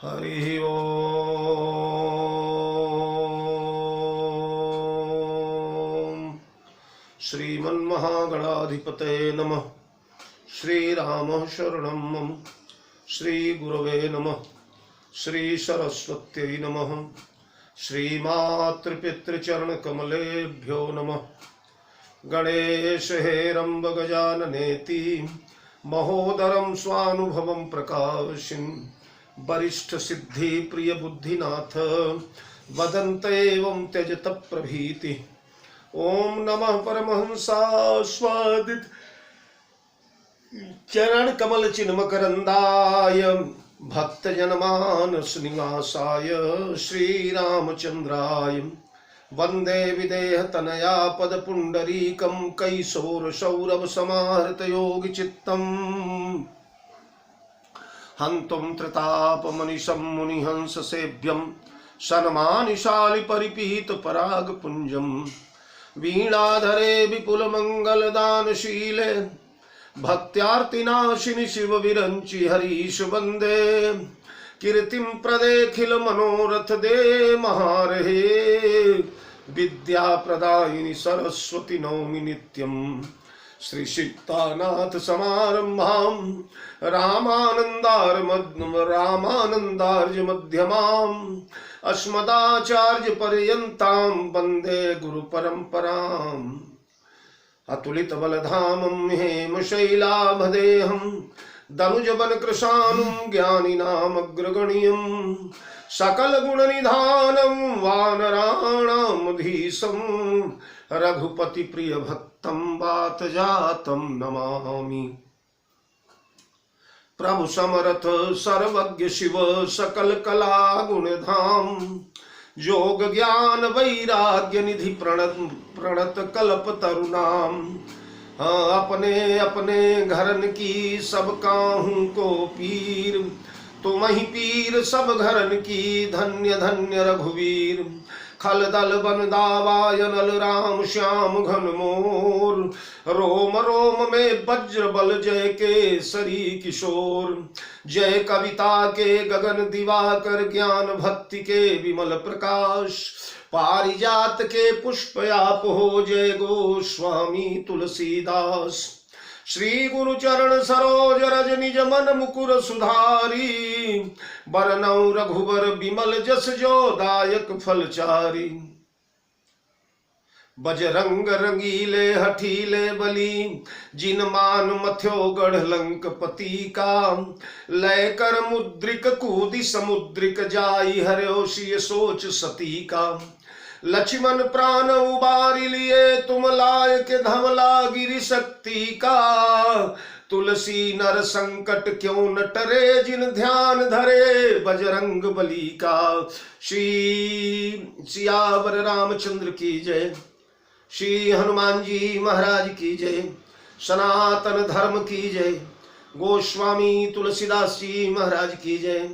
हरि ओम। श्रीमन्महागणाधिपतये नमः। श्रीराम शरणं मम। श्रीगुरवे नमः। श्रीसरस्वत्यै नमः। श्रीमातृपितृचरणकमलेभ्यो नमः। गणेश हेरम्ब गजाननेति महोदरं स्वानुभवं प्रकाशिं वरिष्ठ सिद्धि प्रिय बुद्धिनाथ वदन्त एवं त्यजत प्रभीति। ओम नमः परमहंसास्वादित चरण कमल चिन्मकरंदाय भक्त जनमानस निवासाय श्रीरामचंद्राय वंदे विदेह तनया पद पुंडरीकं कैशोर सौरभ समाहृत योगी चित्तम हंतुम त्रिताप मनिशं मुनिहंस सेव्यं सन्मानिशालि परिपीत पराग पुंजम वीणाधरे विपुल मंगल दानशीले भक्त्यार्तिनाशिनि शिव विरंचि हरीश वंदे कीर्तिं प्रदेखिल मनोरथ दे महारहे विद्या प्रदायिनी सरस्वती नौमि नित्यं श्री सिद्धानाथ समारंभां रामानंदार्य मध्यमाम् अस्मदाचार्य पर्यन्तां वन्दे गुरु परंपराम्। अतुलित बलधामं हेमशैलाभदेहं दनुजबन कृशानुं ज्ञानिनामग्रगण्यं सकल गुण निधानं वानराणामधीशं रघुपति प्रिय भक्तं वातजातं नमामि। प्रभु समरथ सर्वज्ञ शिव सकल कला गुणधाम योग ज्ञान वैराग्य निधि प्रणत कल्प तरुणाम। अपने अपने घरन की सब काहू को पीर तुम ही पीर सब घरन की धन्य धन्य रघुवीर। खल दल बन दावायनल राम श्याम घन मोर रोम रोम में वज्र बल जय केसरी किशोर। जय कविता के गगन दिवाकर ज्ञान भक्ति के विमल प्रकाश पारिजात के पुष्प आप हो जय गोस्वामी तुलसीदास। श्री गुरु चरण सरोज रज निज मन मुकुर सुधारी बरनौ रघुबर बिमल जस जो दायक फलचारी। बजरंग रंगीले हठीले बली जिन मान मथ्यो गढ़ लंक पति का। लय कर मुद्रिक कूदि समुद्रिक जाई हर्यो सिय सोच सती का। लक्ष्मण प्राण उबारी लिए तुम लायक धवला गिरि शक्ति का। तुलसी नर संकट क्यों न टरे जिन ध्यान धरे बजरंग बली का। श्री सियावर रामचंद्र की जय। श्री हनुमान जी महाराज की जय। सनातन धर्म की जय। गोस्वामी तुलसीदास जी महाराज की जय।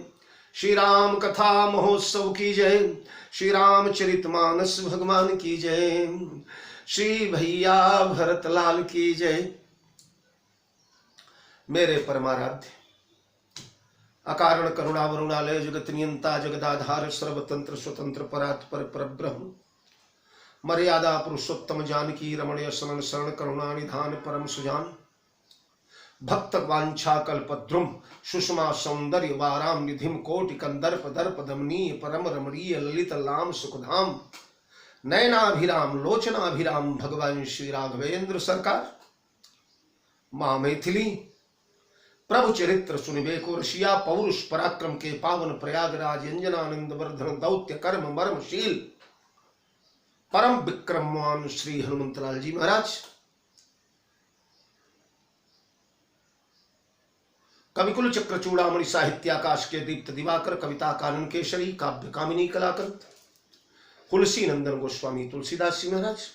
श्री राम कथा महोत्सव की जय। श्री रामचरितमानस भगवान की जय। श्री भैया भरतलाल की जय। मेरे परमाराध्य अकारण करुणा वरुणालय जगत नियंता जगदाधार सर्वतंत्र स्वतंत्र परात्पर परब्रह्म मर्यादा पुरुषोत्तम जानकी रमणीय शरण शरण करुणा निधान परम सुजान भक्त वांछा कल्पद्रुम सुषमा सौंदर्य वाराम निधिम कोटि कंदर्प दर्प दमनीय परम रमणीय ललित लाम सुखधाम नयनाभिराम लोचनाभिराम भगवान श्री राघवेंद्र सरकार। माँ मैथिली प्रभु चरित्र सुनिबे को रशिया पौरुष पराक्रम के पावन प्रयागराज अंजनानंद वर्धन दौत्य कर्म मर्मशील परम विक्रमवान श्री हनुमंतलाल जी महाराज। कविकुल चक्र चूड़ामणि साहित्याकाश के दीप्त दिवाकर कविता कानन केशरी काव्य कामिनी कलाकंत तुलसी नंदन गोस्वामी तुलसीदास जी महाराज।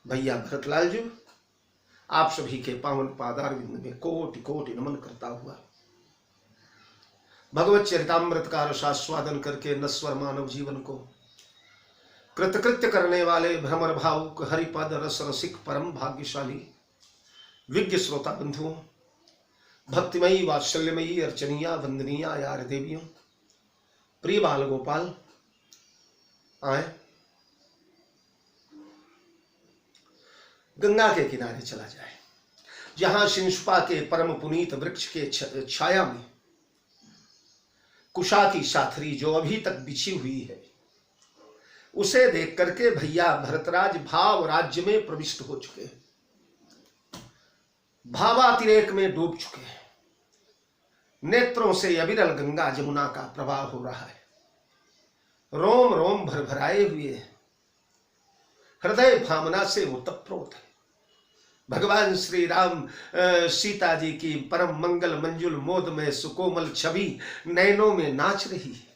भैया भरतलाल जी आप सभी के पावन पादारविंद में कोटि कोटि नमन करता हुआ भगवत चरितामृत का रसास्वादन करके नश्वर मानव जीवन को कृतकृत्य करने वाले भ्रमर भावुक हरिपद रस रसिक परम भाग्यशाली विज्ञ श्रोता बंधुओं भक्तिमयी वात्सल्यमयी अर्चनीया वंदनीया यार देवियों, प्रिय बाल गोपाल, आए गंगा के किनारे चला जाए, जहां शिंशुपा के परम पुनीत वृक्ष के छाया में कुशा की साथरी जो अभी तक बिछी हुई है, उसे देख करके भैया भरतराज भाव राज्य में प्रविष्ट हो चुके हैं, भावातिरेक में डूब चुके हैं। नेत्रों से अविरल गंगा जमुना का प्रवाह हो रहा है, रोम रोम भरभराए हुए हैं, हृदय भावना से ओतप्रोत है। भगवान श्री राम सीता जी की परम मंगल मंजुल मोद में सुकोमल छवि नैनों में नाच रही है।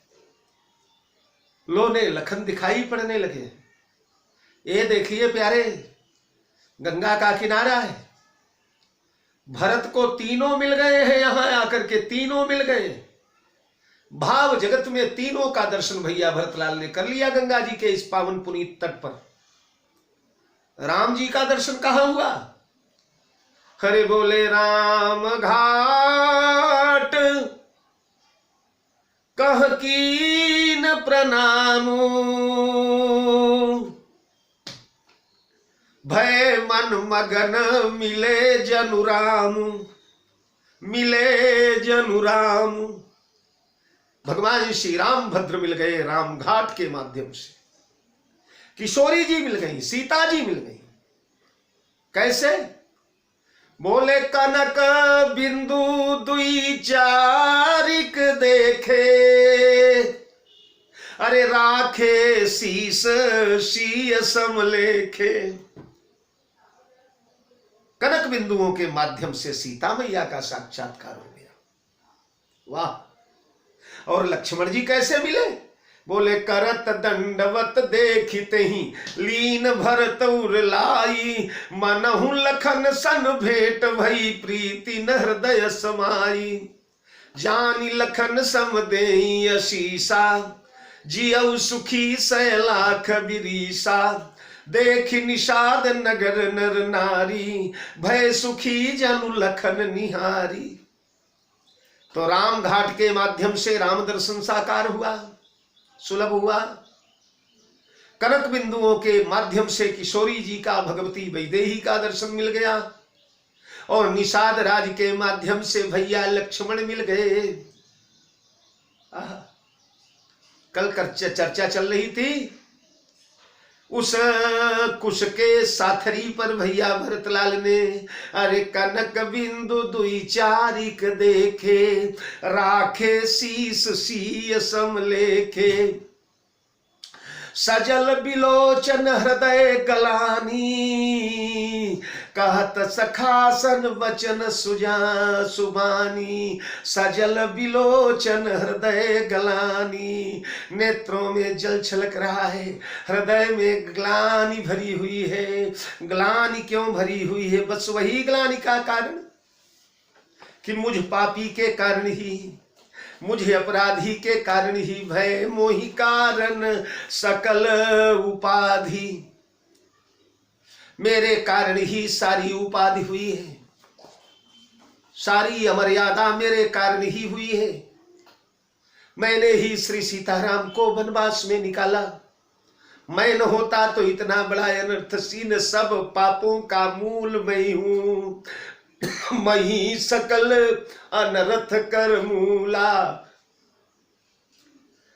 लोने लखन दिखाई पड़ने लगे। ये देखिए प्यारे, गंगा का किनारा है, भरत को तीनों मिल गए हैं, यहां आकर के तीनों मिल गए। भाव जगत में तीनों का दर्शन भैया भरतलाल ने कर लिया गंगा जी के इस पावन पुनीत तट पर। राम जी का दर्शन कहां हुआ? हरे बोले राम घाट कह कीन प्रणामू, भय मन मगन मिले जनु राम, मिले जनु राम। भगवान श्री राम भद्र मिल गए राम घाट के माध्यम से। किशोरी जी मिल गई, सीता जी मिल गई। कैसे? बोले कनक बिंदु दुई चारिक देखे, अरे राखे शीस शीय समलेखे। कनक बिंदुओं के माध्यम से सीता मैया का साक्षात्कार हो गया। वाह! और लक्ष्मण जी कैसे मिले? बोले करत दंडवत देखते ही लीन भरत उर लाई, मनहु लखन सन भेंट भई प्रीति न हृदय समाई। जानी लखन सम देई अशीसा, जियऊ सुखी सैलाख बिरीसा। देख निषाद नगर नर नारी, भय सुखी जनु लखन निहारी। तो राम घाट के माध्यम से राम दर्शन साकार हुआ, सुलभ हुआ। कनक बिंदुओं के माध्यम से किशोरी जी का भगवती वैदेही का दर्शन मिल गया, और निषाद राज के माध्यम से भैया लक्ष्मण मिल गए। कल चर्चा चल रही थी उस कुश के साथरी पर भैया भरतलाल ने, अरे कनक बिंदु दुई चारिक देखे, राखे शीस शीय समलेखे। सजल बिलोचन हृदय गलानी, कहत सखासन वचन सुबानी। सजल बिलोचन हृदय गलानी, नेत्रों में जल छलक रहा है, हृदय में ग्लानि भरी हुई है। ग्लानि क्यों भरी हुई है? बस वही ग्लानि का कारण कि मुझ पापी के कारण ही, मुझे अपराधी के कारण ही, भय मोहि कारण सकल उपाधि। मेरे कारण ही सारी उपाधि हुई है, सारी अमर्यादा मेरे कारण ही हुई है। मैंने ही श्री सीताराम को वनवास में निकाला। मैं न होता तो इतना बड़ा अनर्थसीन सब पापों का मूल मैं ही हूं। मही सकल अनर्थ कर मूला,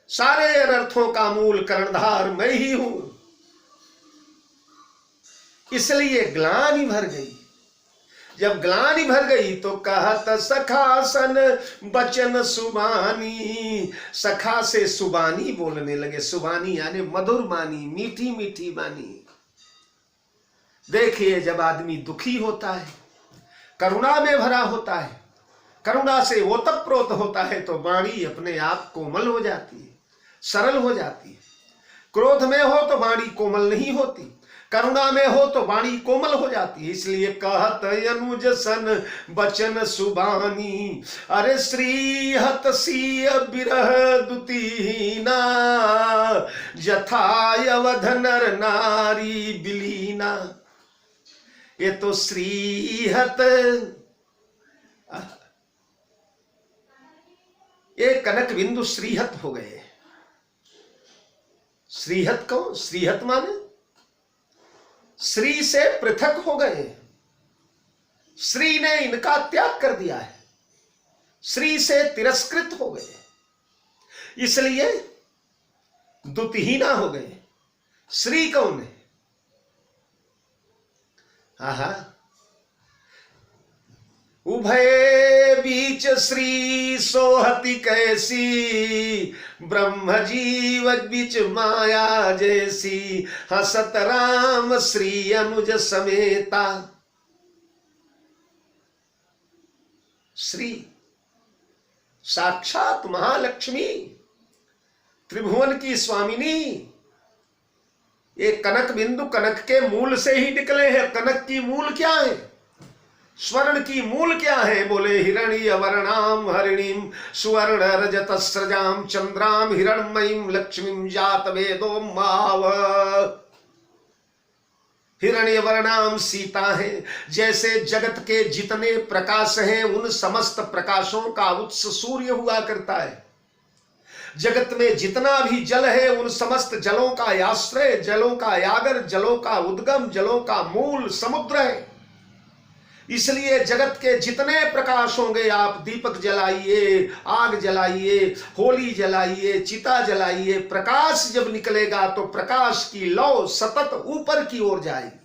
सारे अनर्थों का मूल कर्णधार मैं ही हूं। इसलिए ग्लानि भर गई। जब ग्लानि भर गई तो कहत सखासन बचन सुबानी। सखा से सुबानी बोलने लगे। सुबानी यानी मधुर बानी, मीठी मीठी बानी। देखिए, जब आदमी दुखी होता है, करुणा में भरा होता है, करुणा से ओतप्रोत होता है, तो वाणी अपने आप कोमल हो जाती है, सरल हो जाती है। क्रोध में हो तो वाणी कोमल नहीं होती, करुणा में हो तो वाणी कोमल हो जाती है। इसलिए कहत अनुज सन बचन सुबानी। अरे श्री हत सीय बिरह दुतीना, जथा अवध नर नारी बिलीना। ये तो श्रीहत ये कनक बिंदु श्रीहत हो गए। श्रीहत कौन? श्रीहत माने श्री से पृथक हो गए। श्री ने इनका त्याग कर दिया है, श्री से तिरस्कृत हो गए, इसलिए द्युतिहीना हो गए। श्री कौन है? आहा, उभय बीच श्री सोहति कैसी, ब्रह्म जीव बीच माया जैसी, हसत राम श्री अनुज समेता। श्री साक्षात महालक्ष्मी, त्रिभुवन की स्वामिनी। ये कनक बिंदु कनक के मूल से ही निकले हैं। कनक की मूल क्या है? स्वर्ण की मूल क्या है? बोले हिरण्य वर्णाम हरिणीम सुवर्ण रजत स्रजाम चंद्राम हिरण्मयीम लक्ष्मीम जात वेदो माव। हिरण्य वर्णाम सीता है। जैसे जगत के जितने प्रकाश हैं उन समस्त प्रकाशों का उत्स सूर्य हुआ करता है। जगत में जितना भी जल है उन समस्त जलों का आश्रय, जलों का यागर, जलों का उद्गम, जलों का मूल समुद्र है। इसलिए जगत के जितने प्रकाश होंगे, आप दीपक जलाइए, आग जलाइए, होली जलाइए, चिता जलाइए, प्रकाश जब निकलेगा तो प्रकाश की लौ सतत ऊपर की ओर जाएगी।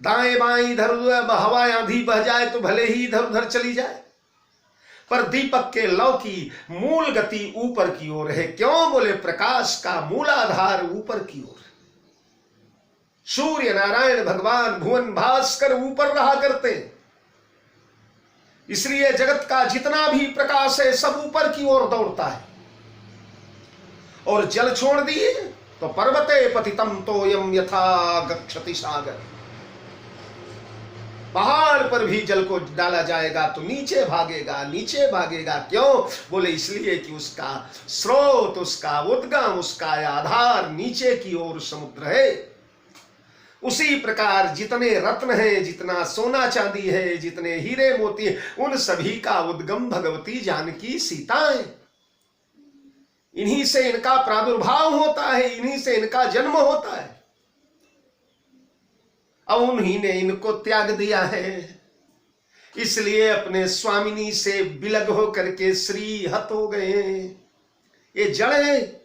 दाएं बाएं इधर उधर हवा आंधी बह जाए तो भले ही इधर उधर चली जाए, पर दीपक के लौ की मूल गति ऊपर की ओर है। क्यों? बोले प्रकाश का मूलाधार ऊपर की ओर। सूर्य नारायण भगवान भुवन भास्कर ऊपर रहा करते, इसलिए जगत का जितना भी प्रकाश है सब ऊपर की ओर दौड़ता है। और जल छोड़ दिए तो पर्वते पतितम तोयम यथा गच्छति सागर। पहाड़ पर भी जल को डाला जाएगा तो नीचे भागेगा, नीचे भागेगा। क्यों? बोले इसलिए कि उसका स्रोत, उसका उद्गम, उसका आधार नीचे की ओर समुद्र है। उसी प्रकार जितने रत्न हैं, जितना सोना चांदी है, जितने हीरे मोती हैं, उन सभी का उद्गम भगवती जानकी सीता है। इन्हीं से इनका प्रादुर्भाव होता है, इन्हीं से इनका जन्म होता है। अब उन्हीं ने इनको त्याग दिया है, इसलिए अपने स्वामिनी से विलग होकर के श्री हत हो गए। ये जड़ है,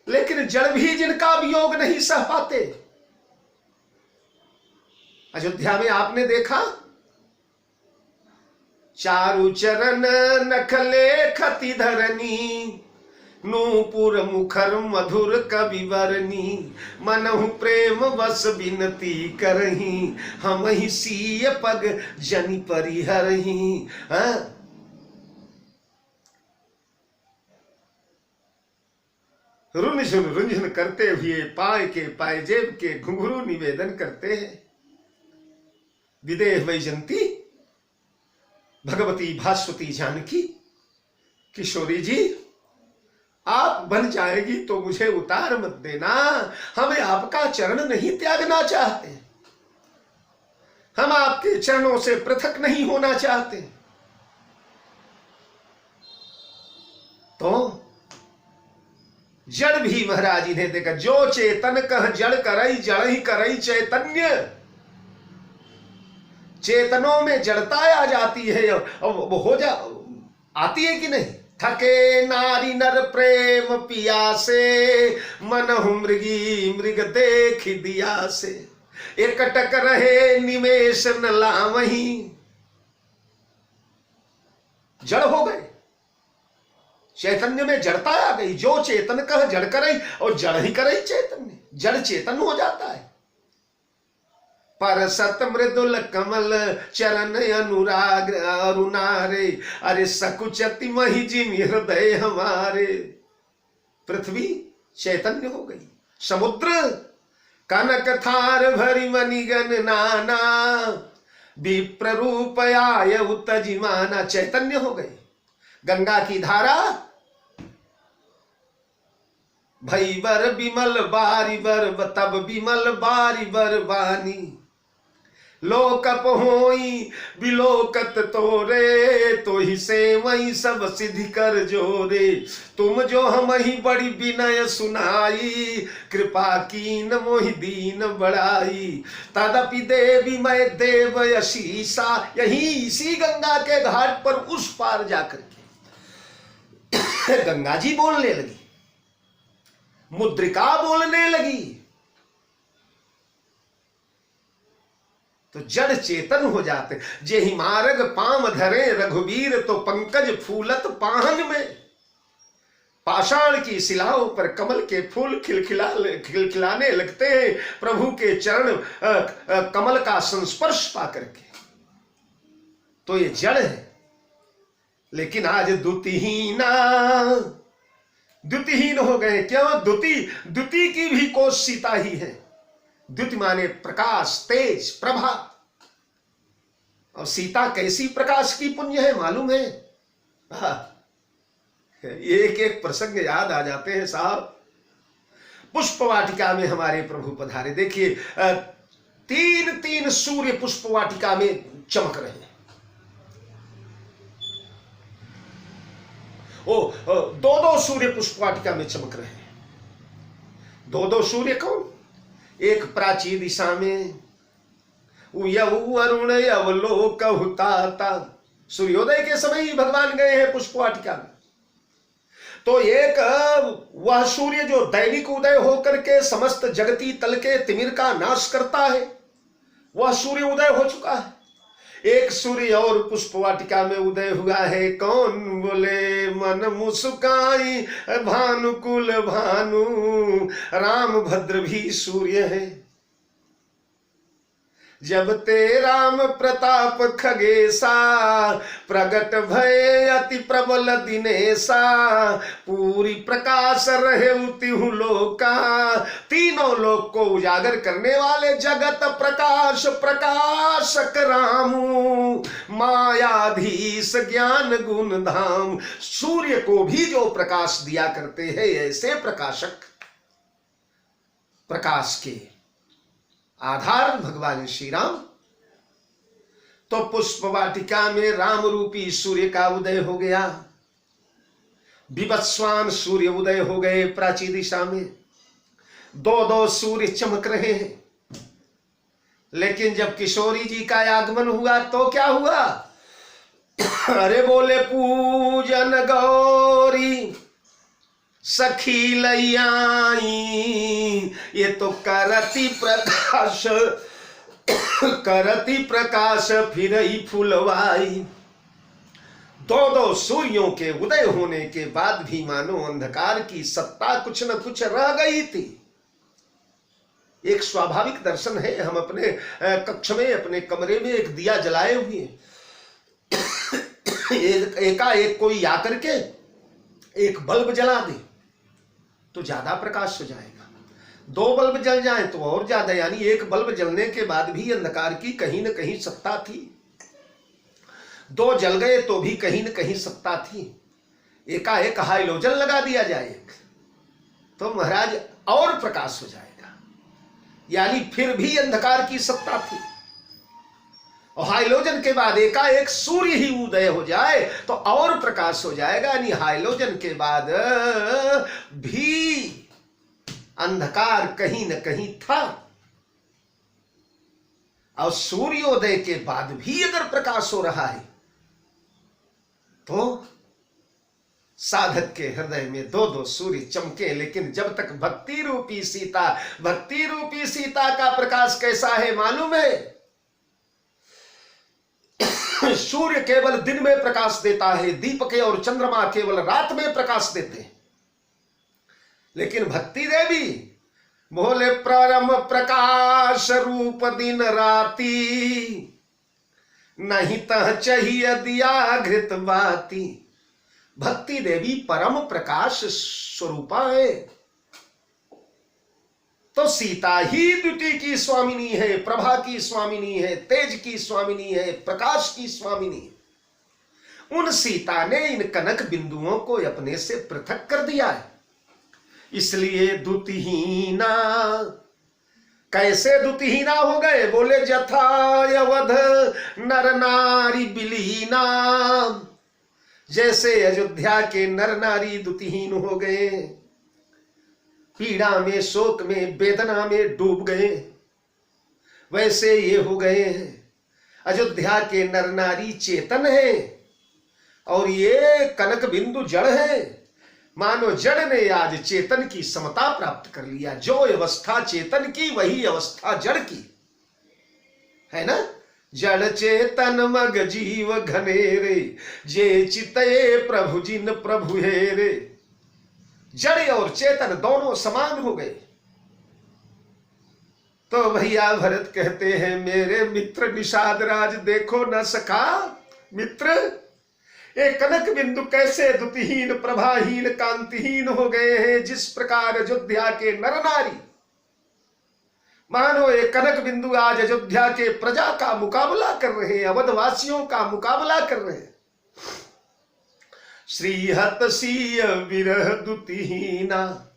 लेकिन जड़ भी जिनका वियोग नहीं सह पाते। अयोध्या में आपने देखा, चारु चरण नखले खति धरनी, नूपुर मुखर मधुर कवि वरनी, मनहु प्रेम बस बिनती करही, हम ही सीय पग जनि परिहरही। रुनझुन रुंझुन करते हुए पाए के पायजेब के घुंघरू निवेदन करते हैं। विदेह वैजंती भगवती भास्वती जानकी, किशोरी जी आप बन जाएगी तो मुझे उतार मत देना, हमें आपका चरण नहीं त्यागना चाहते, हम आपके चरणों से पृथक नहीं होना चाहते। तो जड़ भी महाराज इन्हें देखा, जो चेतन कह जड़ करई, जड़ ही करई चैतन्य। चेतनों में जड़ता आ जाती है, वो हो जा आती है कि नहीं? थके नारी नर प्रेम पिया से, मनहु मृगी मृग देख दिया से, एकटक रहे निमेष न लावही। जड़ हो गए, चैतन्य में जड़ता आ गई। जो चेतन कह जड़ करई, और जड़ ही करई चैतन्य, जड़ चेतन हो जाता है। पर सत मृदुल कमल चरण अनुराग अरुणारे, अरे सकुचति मही जिन हृदय हमारे। पृथ्वी चैतन्य हो गई, समुद्र कनक थार भरी मणिगण नाना, विप्र रूप आय उतजिमाना, चैतन्य हो गई। गंगा की धारा भई बर बिमल बारी बर, तब बिमल बारी बर बानी। लोकप होई बिलोकत तोरे, तो ही से वही सब सिद्धि कर जोरे। तुम जो हम ही बड़ी विनय सुनाई, कृपा कीन मोहि दीन बढ़ाई। तदपि देवी मैं देव यशीसा, यही इसी गंगा के घाट पर उस पार जाकर के गंगा जी बोलने लगी, मुद्रिका बोलने लगी, तो जड़ चेतन हो जाते। जेहि मार्ग पाम धरे रघुवीर, तो पंकज फूलत पाहन में। पाषाण की शिलाओं पर कमल के फूल खिलखिलाने लगते हैं प्रभु के चरण कमल का संस्पर्श पा करके। तो ये जड़ है। लेकिन आज द्युतिहीन हो गए। क्यों? द्युति की भी कोश सीता ही है। द्युति माने प्रकाश, तेज, प्रभा। और सीता कैसी प्रकाश की पुंज है मालूम है? एक एक प्रसंग याद आ जाते हैं साहब। पुष्प वाटिका में हमारे प्रभु पधारे। देखिए, तीन सूर्य पुष्प वाटिका में चमक रहे हैं। दो सूर्य पुष्प वाटिका में चमक रहे हैं। दो सूर्य कौन? एक प्राची दिशा में यव अरुण अवलोक हुताता। सूर्योदय के समय ही भगवान गए हैं पुष्प वाटिका में। तो एक वह सूर्य जो दैनिक उदय होकर के समस्त जगती तल के तिमिर का नाश करता है, वह सूर्य उदय हो चुका है। एक सूर्य और पुष्प वाटिका में उदय हुआ है। कौन? बोले मन मुस्काई भानुकुल भानु, राम भद्र भी सूर्य है। जब ते राम प्रताप खगेसा, प्रगट भय अति प्रबल दिनेसा, पूरी प्रकाश रहे तिहु लोका। तीनों लोक को उजागर करने वाले जगत प्रकाश प्रकाशक रामू, मायाधीश ज्ञान गुण धाम। सूर्य को भी जो प्रकाश दिया करते हैं, ऐसे प्रकाशक, प्रकाश के आधार भगवान श्री राम। तो पुष्प वाटिका में राम रूपी सूर्य का उदय हो गया। विवस्वान सूर्य उदय हो गए प्राची दिशा में। दो सूर्य चमक रहे हैं। लेकिन जब किशोरी जी का आगमन हुआ तो क्या हुआ? अरे बोले पूजन गौरी सखी लैयाई, ये तो करती प्रकाश फिर ही फुलवाई। दो सूर्यों के उदय होने के बाद भी मानो अंधकार की सत्ता कुछ न कुछ रह गई थी। एक स्वाभाविक दर्शन है। हम अपने कक्ष में, अपने कमरे में एक दिया जलाए हुए, एकाएक कोई आकर के एक बल्ब जला दे तो ज्यादा प्रकाश हो जाएगा। दो बल्ब जल जाए तो और ज्यादा। यानी एक बल्ब जलने के बाद भी अंधकार की कहीं न कहीं सत्ता थी। दो जल गए तो भी कहीं न कहीं सत्ता थी। एकाएक हाइलोजन लगा दिया जाए तो महाराज और प्रकाश हो जाएगा। यानी फिर भी अंधकार की सत्ता थी। और हाइलोजन के बाद एकाएक सूर्य ही उदय हो जाए तो और प्रकाश हो जाएगा। यानी हाइलोजन के बाद भी अंधकार कहीं न कहीं था। और सूर्योदय के बाद भी अगर प्रकाश हो रहा है तो साधक के हृदय में दो सूर्य चमके। लेकिन जब तक भक्ति रूपी सीता का प्रकाश कैसा है मालूम है? सूर्य केवल दिन में प्रकाश देता है, दीपक और चंद्रमा केवल रात में प्रकाश देते हैं। लेकिन भक्ति देवी बोले परम प्रकाश रूप दिन राती, नहीं तह चाहिए दिया घृत बाती। भक्ति देवी परम प्रकाश स्वरूपा है। तो सीता ही द्युति की स्वामिनी है, प्रभा की स्वामिनी है, तेज की स्वामिनी है, प्रकाश की स्वामिनी। उन सीता ने इन कनक बिंदुओं को अपने से पृथक कर दिया है। इसलिए द्युतिहीना कैसे दुतिहीना हो गए? बोले जथा अवध नर नारी बिलीना, जैसे अयोध्या के नर नारी दुतिहीन हो गए, पीड़ा में, शोक में, वेदना में डूब गए, वैसे ये हो गए। अयोध्या के नर नारी चेतन है और ये कनक बिंदु जड़ है। मानो जड़ ने आज चेतन की समता प्राप्त कर लिया। जो अवस्था चेतन की वही अवस्था जड़ की है ना। जड़ चेतन मग जीव घनेरे, जे चितये प्रभु जिन प्रभु हेरे। जड़ और चेतन दोनों समान हो गए। तो भैया भरत कहते हैं, मेरे मित्र निषाद राज देखो न सका मित्र, एक कनक बिंदु कैसे दुतिहीन, प्रभाहीन, कांतिहीन हो गए हैं। जिस प्रकार अयोध्या के नर नारी, मानो एक कनक बिंदु आज अयोध्या के प्रजा का मुकाबला कर रहे हैं, अवधवासियों का मुकाबला कर रहे हैं। श्रीहत सीय विरह दुतिहीना,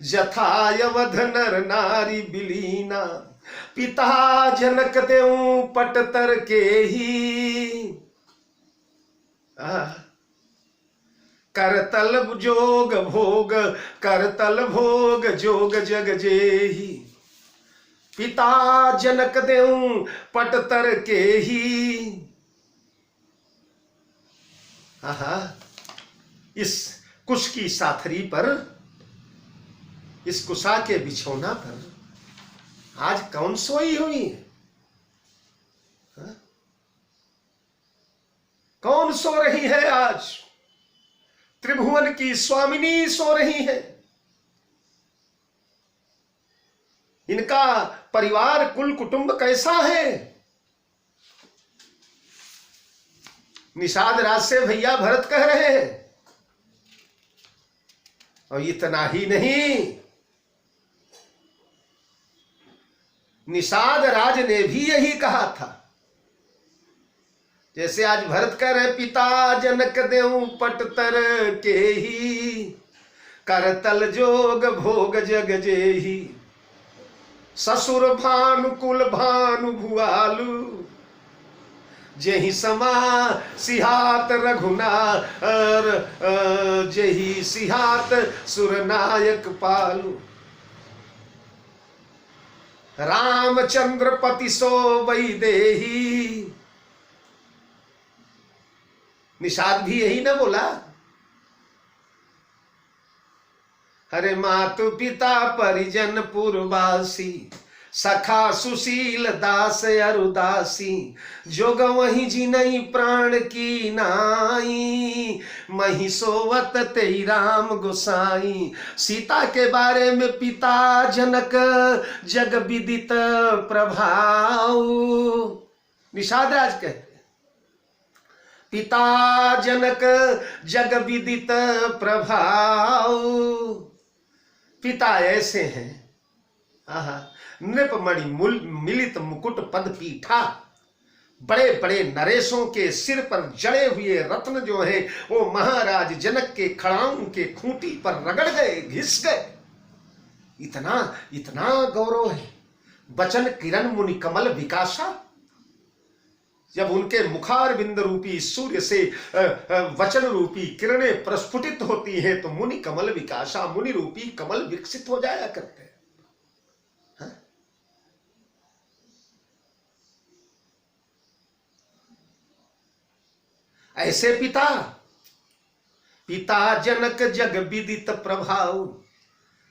जथायवध नर नारी बिलीना। पिता जनक देऊ पटतर के ही, करतल जोग भोग, करतल भोग जोग जग जेही। पिता जनक देऊ पटतर के ही। इस कुश की साथरी पर, इस कुशा के बिछौना पर आज कौन सोई हुई है? कौन सो रही है? आज त्रिभुवन की स्वामिनी सो रही है। इनका परिवार कुल कुटुंब कैसा है? निषाद राज से भैया भरत कह रहे हैं। और इतना ही नहीं, निषाद राज ने भी यही कहा था। जैसे आज भरत कह रहे, पिता जनक देऊ पटतर के ही, करतल जोग भोग जग जेही। ससुर भानु कुल भानु भुआलु, जेहि समा सिहात रघुनार, जेहि सिहात सुरनायक पालु। रामचंद्र पति सो वैदेही। निषाद भी यही न बोला? हरे मातु पिता परिजन पुरवासी, सखा सुशील दास अरुदासी। जोग वही जिनई प्राण की नाई, मही सोवत तेई राम गोसाई। सीता के बारे में पिता जनक जग विदित प्रभाव। निषाद राज कहते, पिता जनक जग विदित प्रभाव। पिता ऐसे हैं, नृपमणि मिलित मुकुट पद पीठा। बड़े बड़े नरेशों के सिर पर जड़े हुए रत्न जो हैं, वो महाराज जनक के खड़ाऊं के खूंटी पर रगड़ गए, घिस गए। इतना इतना गौरव है। वचन किरण मुनि कमल विकासा। जब उनके मुखार बिंद रूपी सूर्य से वचन रूपी किरणें प्रस्फुटित होती हैं, तो मुनि कमल विकासा, मुनि रूपी कमल विकसित हो जाया करते हैं। ऐसे पिता, पिता जनक जग विदित प्रभाव।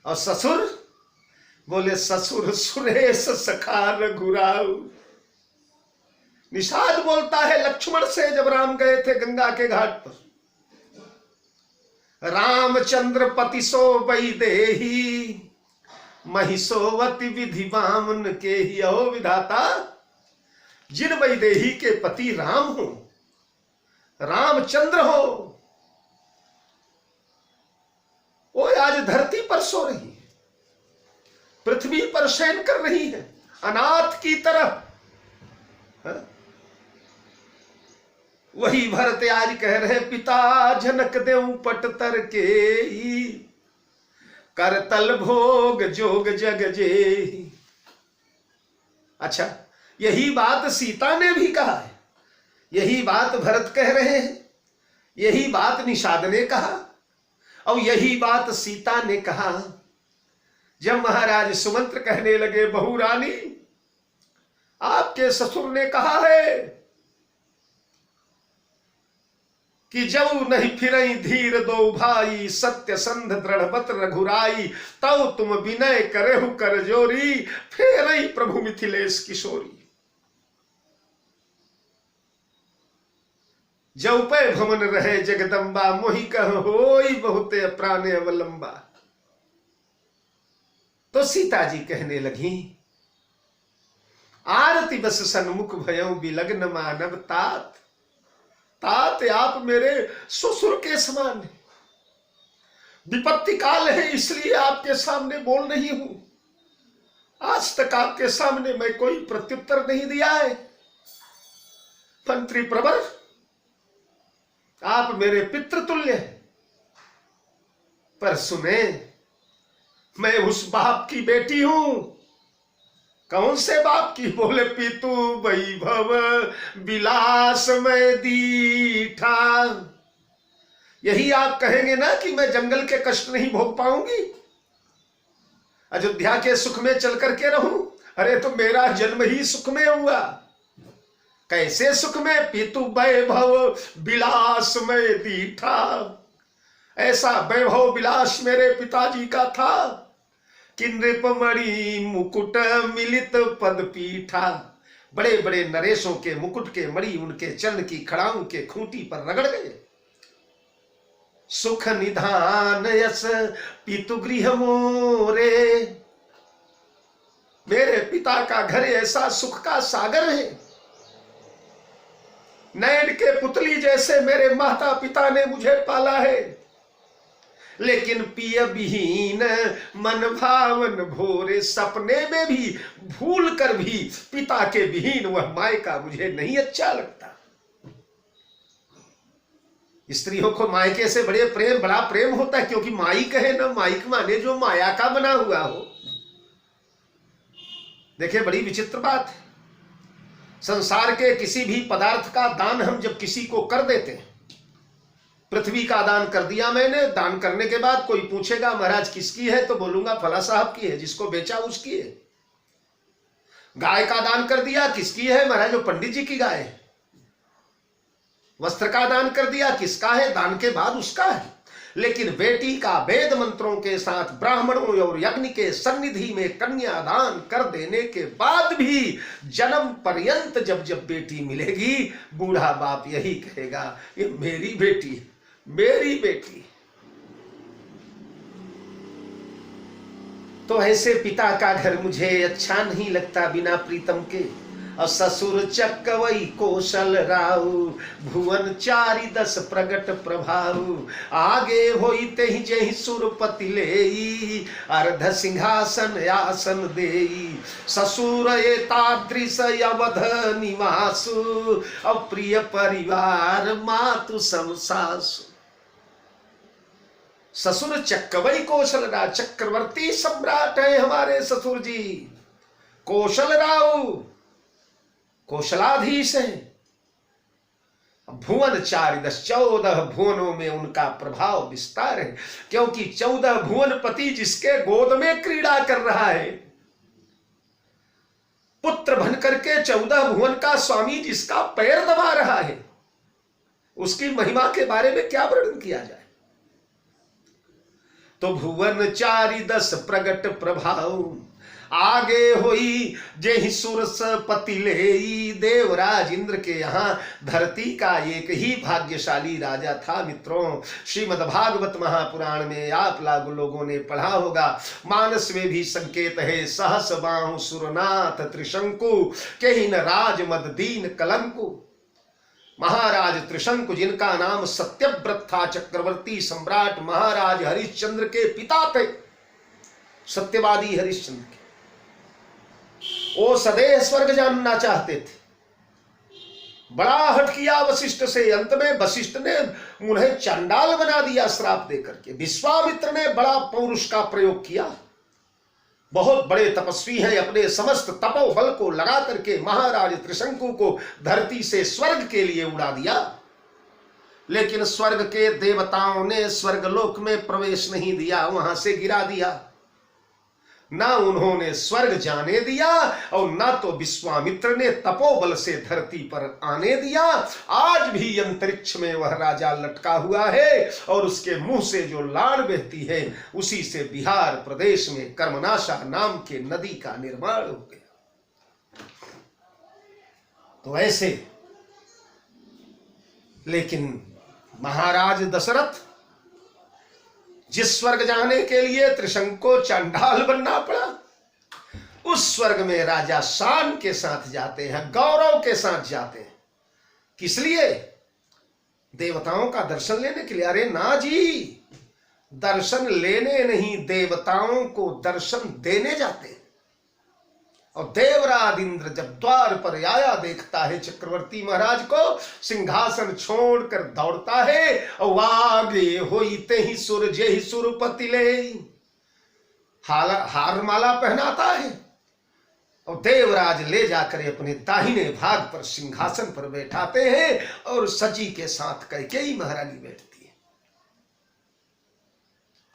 और ससुर, बोले ससुर सुरेश सखा रघुराव। निषाद बोलता है लक्ष्मण से, जब राम गए थे गंगा के घाट पर, रामचंद्र पति सो वैदेही, महिषोवती विधि वामन के ही। ओ विधाता, जिन वैदेही के पति राम हो, रामचंद्र हो, वो आज धरती पर सो रही है, पृथ्वी पर शयन कर रही है, अनाथ की तरह। वही भरत आज कह रहे, पिता जनक देऊ पटतर के ही, करतल भोग जोग जग जेही। अच्छा, यही बात सीता ने भी कहा है, यही बात भरत कह रहे हैं, यही बात निषाद ने कहा और यही बात सीता ने कहा जब महाराज सुमंत्र कहने लगे, बहू रानी आपके ससुर ने कहा है कि जब नहीं फिरई धीर दो भाई, सत्य संध दृढ़वत रघुराई, तब तुम विनय करहु कर जोरी, फेरई प्रभु मिथिलेश किशोरी। जब पे भवन रहे जगदम्बा, मोहि कह होई बहुते प्राणे अवलंबा। तो सीता जी कहने लगी, आरती बस सन्मुख भयउ विलग्न मानव तात। तात आप मेरे ससुर के समान है, विपत्ति काल है इसलिए आपके सामने बोल रही हूं। आज तक आपके सामने मैं कोई प्रत्युत्तर नहीं दिया है। मंत्री प्रवर, आप मेरे पितृतुल्य हैं, पर सुने मैं उस बाप की बेटी हूं। कौन से बाप की? बोले पितु वैभव विलास में दीठा। यही आप कहेंगे ना कि मैं जंगल के कष्ट नहीं भोग पाऊंगी, अयोध्या के सुख में चल करके रहूं? अरे तो मेरा जन्म ही सुख में हुआ। कैसे सुख में? पितु वैभव विलास में दीठा। ऐसा वैभव विलास मेरे पिताजी का था कि नृपमणि मुकुट मिलित पद पीठा। बड़े बड़े नरेशों के मुकुट के मणि उनके चरण की खड़ाओं के खूंटी पर रगड़ गए। सुख निधान यस पितु गृह मोरे। मेरे पिता का घर ऐसा सुख का सागर है। नैन के पुतली जैसे मेरे माता पिता ने मुझे पाला है, लेकिन पिय विहीन मन भावन भोरे। सपने में भी भूल कर भी पिता के विहीन वह मायका मुझे नहीं अच्छा लगता। स्त्रियों को मायके से बड़ा प्रेम होता है, क्योंकि माइक है ना, माइक माने जो माया का बना हुआ हो। देखिए बड़ी विचित्र बात है, संसार के किसी भी पदार्थ का दान हम जब किसी को कर देते हैं, पृथ्वी का दान कर दिया मैंने, दान करने के बाद कोई पूछेगा महाराज किसकी है, तो बोलूंगा फला साहब की है, जिसको बेचा उसकी है। गाय का दान कर दिया, किसकी है महाराज? जो पंडित जी की गाय है। वस्त्र का दान कर दिया, किसका है? दान के बाद उसका है। लेकिन बेटी का वेद मंत्रों के साथ ब्राह्मणों और यज्ञ के सन्निधि में कन्यादान कर देने के बाद भी जन्म पर्यंत जब जब बेटी मिलेगी, बूढ़ा बाप यही कहेगा ये मेरी बेटी है, मेरी बेटी। तो ऐसे पिता का घर मुझे अच्छा नहीं लगता बिना प्रीतम के। और ससुर चक्कवई कौशल राउ, भुवन चारि दस प्रगट प्रभाऊ। आगे होइते ही जेहि सुरपति लेई, अर्ध सिंहासन आसन देई। ससुर एतादृश अवध निवासु, अप्रिय परिवार मातु समसासु। ससुर चक्कवई कौशल राव, चक्रवर्ती सम्राट है हमारे ससुर जी। कौशल राव कौशलाधीश है। भुवन 4 14 भुवनों में उनका प्रभाव विस्तार है, क्योंकि 14 भुवनपति जिसके गोद में क्रीड़ा कर रहा है, पुत्र बन करके 14 भुवन का स्वामी जिसका पैर दबा रहा है, उसकी महिमा के बारे में क्या वर्णन किया जाए। तो भुवन 4 10 प्रगट प्रभाव, आगे होई जेहि सुरपति लेई। देवराज इंद्र के यहाँ धरती का एक ही भाग्यशाली राजा था। मित्रों, श्रीमद् भागवत महापुराण में आप लोगों ने पढ़ा होगा, मानस में भी संकेत है। सहस बाहु सुरनाथ त्रिशंकु, केहिन राज मद दीन कलंकु। महाराज त्रिशंकु जिनका नाम सत्यव्रत था, चक्रवर्ती सम्राट महाराज हरिश्चंद्र के पिता थे, सत्यवादी हरिश्चंद्र के। वो सदैव स्वर्ग जानना चाहते थे, बड़ा हट किया वशिष्ठ से। अंत में वशिष्ठ ने उन्हें चंडाल बना दिया श्राप देकर के। विश्वामित्र ने बड़ा पौरुष का प्रयोग किया, बहुत बड़े तपस्वी हैं, अपने समस्त तपोबल को लगा करके महाराज त्रिशंकु को धरती से स्वर्ग के लिए उड़ा दिया। लेकिन स्वर्ग के देवताओं ने स्वर्गलोक में प्रवेश नहीं दिया, वहां से गिरा दिया। ना उन्होंने स्वर्ग जाने दिया और ना तो विश्वामित्र ने तपोबल से धरती पर आने दिया। आज भी अंतरिक्ष में वह राजा लटका हुआ है और उसके मुंह से जो लाड़ बहती है उसी से बिहार प्रदेश में कर्मनाशा नाम के नदी का निर्माण हो गया। तो ऐसे, लेकिन महाराज दशरथ, जिस स्वर्ग जाने के लिए त्रिशंकु को चांडाल बनना पड़ा, उस स्वर्ग में राजा शान के साथ जाते हैं, गौरव के साथ जाते हैं। किस लिए? देवताओं का दर्शन लेने के लिए। अरे ना जी, दर्शन लेने नहीं, देवताओं को दर्शन देने जाते हैं। और देवराज इंद्र जब द्वार पर आया, देखता है चक्रवर्ती महाराज को, सिंहासन छोड़कर दौड़ता है और आगे होते ही सुर जे सुरपति ले हार माला पहनाता है और देवराज ले जाकर अपने दाहिने भाग पर सिंहासन पर बैठाते हैं और सची के साथ कैकेयी महारानी बैठती है।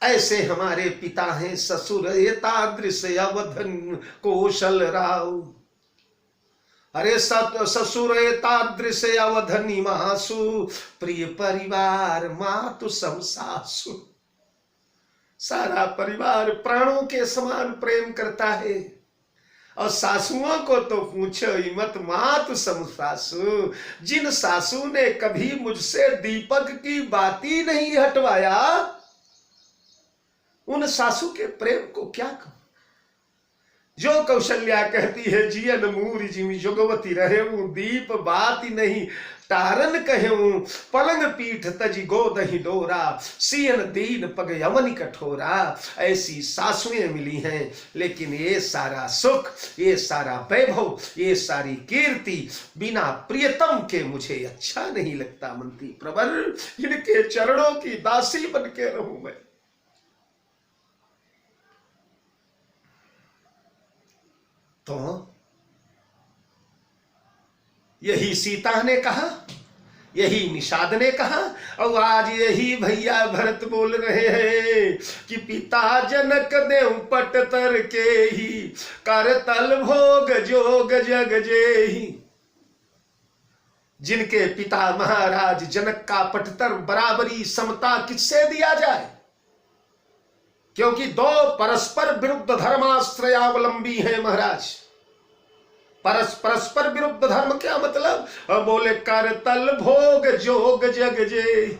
ऐसे हमारे पिता हैं ससुर तादृश अवधन कौशल राव। अरे ससुर तादृश अवधनी मासु, प्रिय परिवार मातु समसासु। सारा परिवार प्राणों के समान प्रेम करता है और सासुओं को तो पूछो ही मत, मातु समसासु। जिन सासू ने कभी मुझसे दीपक की बाती नहीं हटवाया, उन सासू के प्रेम को क्या कहूं। जो कौशल्या कहती है, जियन मूरी जिमी जुगवती रहे दीप बाती नहीं तारन कहूं, पलंग पीठ तजी गोदही डोरा, सियन दीन पग यमनी कठोरा। ऐसी सासुएं मिली हैं, लेकिन ये सारा सुख, ये सारा वैभव, ये सारी कीर्ति बिना प्रियतम के मुझे अच्छा नहीं लगता। मंत्री प्रवर, इनके चरणों की दासी बन के रहूं मैं। तो यही सीता ने कहा, यही निषाद ने कहा और आज यही भैया भरत बोल रहे हैं कि पिता जनक देव पट तर के ही कर तल भोग जोग जग जेहि। जिनके पिता महाराज जनक का पटतर बराबरी समता किससे दिया जाए, क्योंकि दो परस्पर विरुद्ध धर्माश्रयावलंबी हैं महाराज। परस्पर विरुद्ध धर्म क्या मतलब? बोले कर तल भोग जोग जग जे।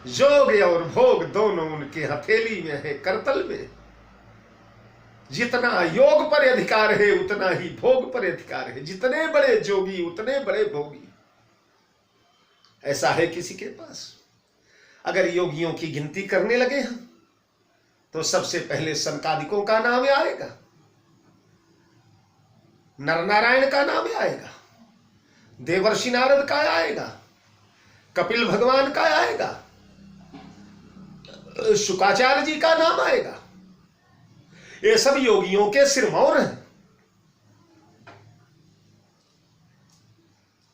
जोग और भोग दोनों उनके हथेली में है, करतल में। जितना योग पर अधिकार है उतना ही भोग पर अधिकार है। जितने बड़े जोगी उतने बड़े भोगी। ऐसा है किसी के पास? अगर योगियों की गिनती करने लगे हम तो सबसे पहले सनकादिकों का नाम आएगा, नर नारायण का नाम आएगा, देवर्षि नारद का आएगा, कपिल भगवान का आएगा, शुकाचार्य जी का नाम आएगा। ये सब योगियों के सिरमौर हैं।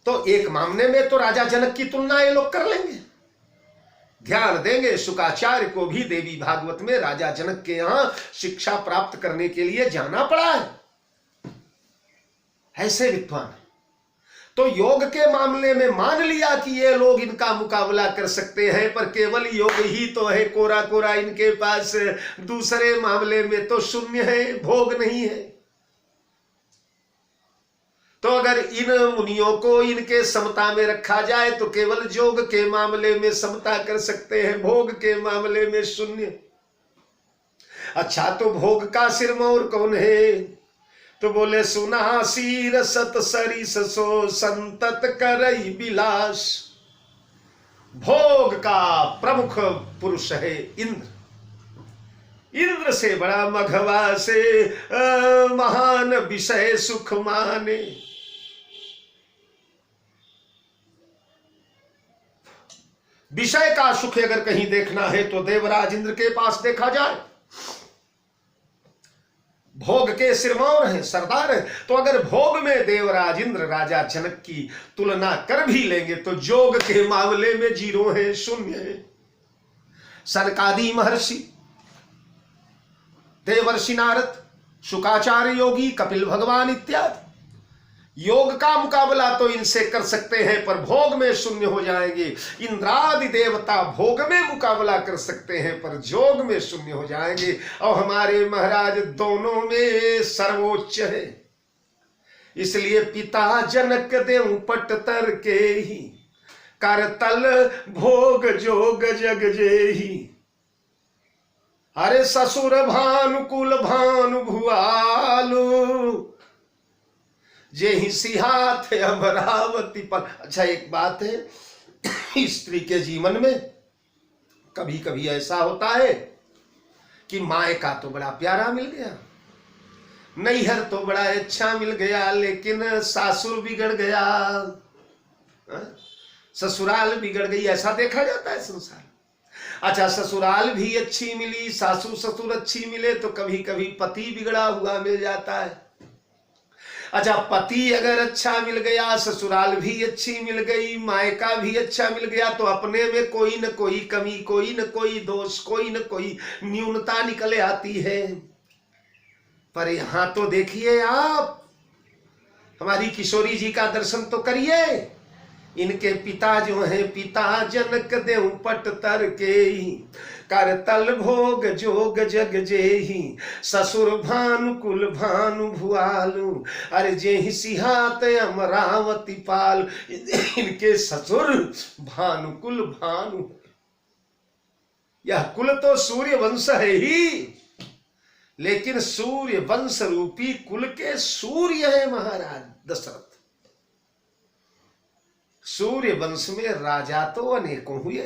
तो एक मामले में तो राजा जनक की तुलना ये लोग कर लेंगे। ध्यान देंगे, शुकाचार्य को भी देवी भागवत में राजा जनक के यहां शिक्षा प्राप्त करने के लिए जाना पड़ा है। ऐसे विद्वान है। तो योग के मामले में मान लिया कि ये लोग इनका मुकाबला कर सकते हैं, पर केवल योग ही तो है कोरा कोरा इनके पास। दूसरे मामले में तो शून्य है, भोग नहीं है। तो अगर इन मुनियों को इनके समता में रखा जाए तो केवल योग के मामले में समता कर सकते हैं, भोग के मामले में शून्य। अच्छा, तो भोग का सिरमौर कौन है? तो बोले सुना सीर सत सरिस सो संतत करई विलास। भोग का प्रमुख पुरुष है इंद्र। इंद्र से बड़ा मघवा से महान विषय सुख माने। विषय का सुख अगर कहीं देखना है तो देवराज इंद्र के पास देखा जाए। भोग के सिरमौर हैं, सरदार हैं। तो अगर भोग में देवराज इंद्र राजा जनक की तुलना कर भी लेंगे तो जोग के मामले में जीरो है, शून्य है। सनकादि महर्षि, देवर्षि नारद, शुकाचार्य योगी, कपिल भगवान इत्यादि योग का मुकाबला तो इनसे कर सकते हैं, पर भोग में शून्य हो जाएंगे। इंद्रादि देवता भोग में मुकाबला कर सकते हैं, पर जोग में शून्य हो जाएंगे। और हमारे महाराज दोनों में सर्वोच्च है। इसलिए पिता जनक देव पट तर के ही, करतल भोग जोग जग जेही। अरे ससुर भानुकुल भानु भुआलु, जेहि सिहाथ अमरावती पर। अच्छा, एक बात है, स्त्री के जीवन में कभी कभी ऐसा होता है कि मायका तो बड़ा प्यारा मिल गया, नैहर तो बड़ा अच्छा मिल गया, लेकिन सासुर बिगड़ गया, ससुराल बिगड़ गई। ऐसा देखा जाता है संसार। अच्छा, ससुराल भी अच्छी मिली, सासू ससुर अच्छी मिले, तो कभी कभी पति बिगड़ा हुआ मिल जाता है। अच्छा, पति अगर अच्छा मिल गया, ससुराल भी अच्छी मिल गई, मायका भी अच्छा मिल गया, तो अपने में कोई न कोई कमी, कोई न कोई दोष, कोई न कोई न्यूनता निकल आती है। पर यहां तो देखिए आप, हमारी किशोरी जी का दर्शन तो करिए। इनके पिता जो हैं, पिता जनक देव पट तर के ही, करतल भोग जोग जग जेही। ससुर भानुकुल भानु भुआलु, अरे जेहि सिहात अमरावती पाल। इनके ससुर भानुकुल भानु, यह कुल तो सूर्य वंश है ही, लेकिन सूर्य वंश रूपी कुल के सूर्य है महाराज दशरथ। सूर्य वंश में राजा तो अनेकों हुए,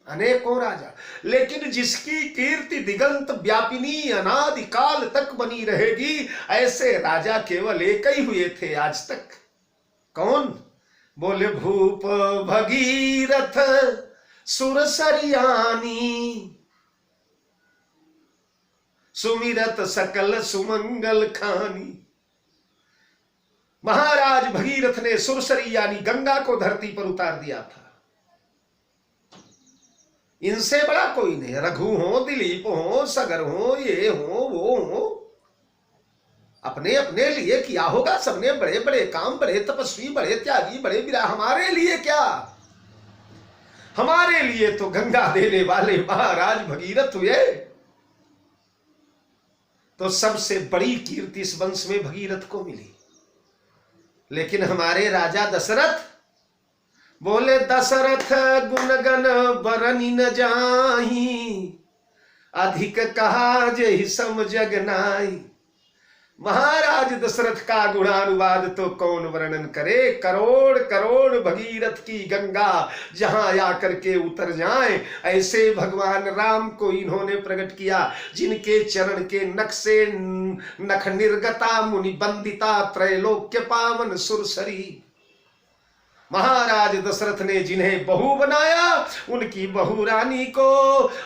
अनेकों राजा, लेकिन जिसकी कीर्ति दिगंत व्यापिनी अनादिकाल तक बनी रहेगी, ऐसे राजा केवल एक ही हुए थे आज तक। कौन? बोले भूप भगीरथ सुरसरियानी, सुमिरत सकल सुमंगल खानी। महाराज भगीरथ ने सुरसरी यानी गंगा को धरती पर उतार दिया था। इनसे बड़ा कोई नहीं। रघु हो, दिलीप हो, सगर हो, ये हो, वो हो, अपने अपने लिए किया होगा सबने बड़े बड़े काम, बड़े तपस्वी, बड़े त्यागी, बड़े वीरा। हमारे लिए क्या? हमारे लिए तो गंगा देने वाले महाराज भगीरथ हुए। तो सबसे बड़ी कीर्ति इस वंश में भगीरथ को मिली। लेकिन हमारे राजा दशरथ, बोले दशरथ गुणगन बरनी न जाही, अधिक कहा जेहि सम जग नाई। महाराज दशरथ का गुणानुवाद तो कौन वर्णन करे। करोड़ करोड़ भगीरथ की गंगा जहां आकर के उतर जाए, ऐसे भगवान राम को इन्होंने प्रकट किया, जिनके चरण के नख से नख निर्गता मुनि बंदिता त्रैलोक्य पावन सुरसरी। महाराज दशरथ ने जिन्हें बहू बनाया, उनकी बहू रानी को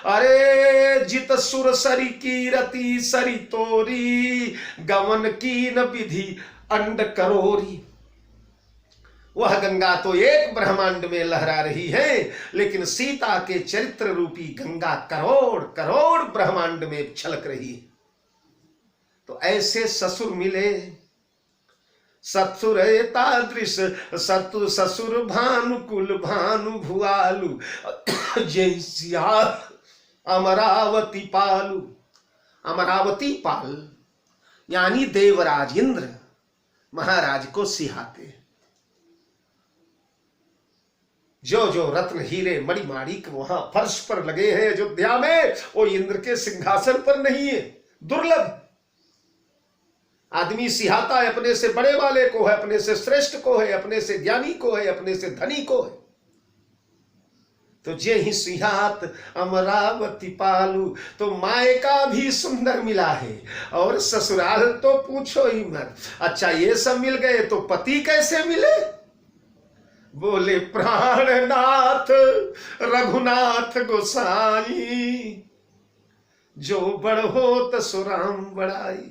अरे जित सुरसरी की रति सरी तोरी, गमन की न विधि अंड करोरी। वह गंगा तो एक ब्रह्मांड में लहरा रही है, लेकिन सीता के चरित्र रूपी गंगा करोड़ करोड़ ब्रह्मांड में छलक रही है। तो ऐसे ससुर मिले, ससुर तादृश सतु ससुर भानुकुल भानु भुआलु, जय सिया अमरावती पालू। अमरावती पाल यानी देवराज इंद्र महाराज को सिहाते। जो जो रत्न हीरे मणिमाणिक वहां फर्श पर लगे हैं अयोध्या में, वो इंद्र के सिंहासन पर नहीं है, दुर्लभ। आदमी सिहाता है अपने से बड़े वाले को है, अपने से श्रेष्ठ को है, अपने से ज्ञानी को है, अपने से धनी को है। तो जे ही सिहात अमरावती पालू, तो मायका भी सुंदर मिला है और ससुराल तो पूछो ही मत। अच्छा, ये सब मिल गए तो पति कैसे मिले? बोले प्राणनाथ रघुनाथ गोसाई, जो बड़ होत सो राम बड़ाई।